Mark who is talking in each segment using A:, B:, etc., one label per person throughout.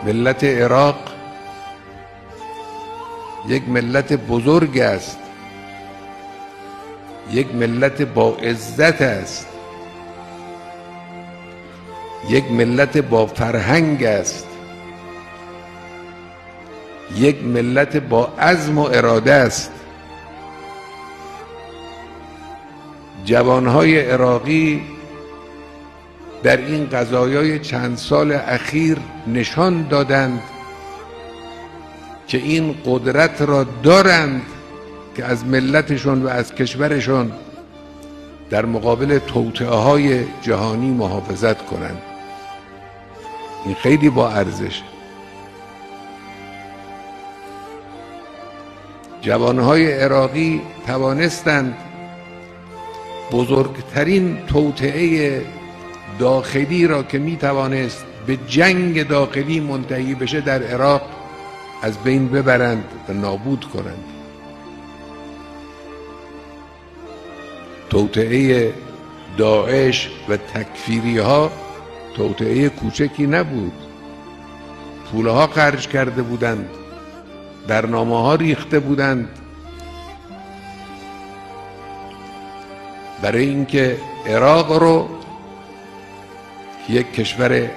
A: ملت عراق یک ملت بزرگ است، یک ملت با عزت است، یک ملت با فرهنگ است، یک ملت با عزم و اراده است. جوانهای عراقی در این قضایای چند سال اخیر نشان دادند که این قدرت را دارند که از ملتشون و از کشورشون در مقابل توطئه‌های جهانی محافظت کنند. این خیلی با ارزشه. جوانهای عراقی توانستند بزرگترین توطئه داخلی را که می توانست به جنگ داخلی منتهی بشه در عراق از بین ببرند و نابود کنند. توطئه داعش و تکفیری ها توطئه کوچکی نبود. پولها خرج کرده بودند، برنامه ها ریخته بودند برای اینکه عراق رو که یک کشور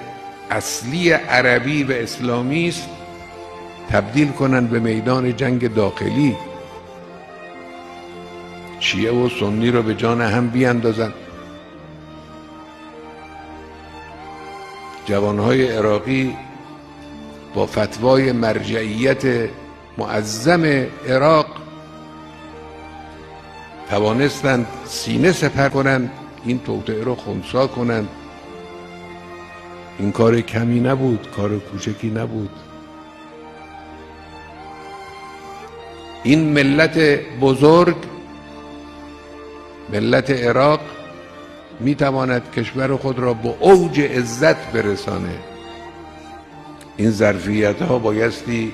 A: اصلی عربی و اسلامی است تبدیل کنند به میدان جنگ داخلی، شیعه و سنی رو به جان هم بیاندازند. جوانهای عراقی با فتوای مرجعیت معظم عراق توانستند سینه سپر کنند، این توطئه رو خنثی کنند. این کار کمی نبود، کار کوچکی نبود. این ملت بزرگ، ملت عراق، می تواند کشور خود را به اوج عزت برسانه. این ظرفیت ها بایستی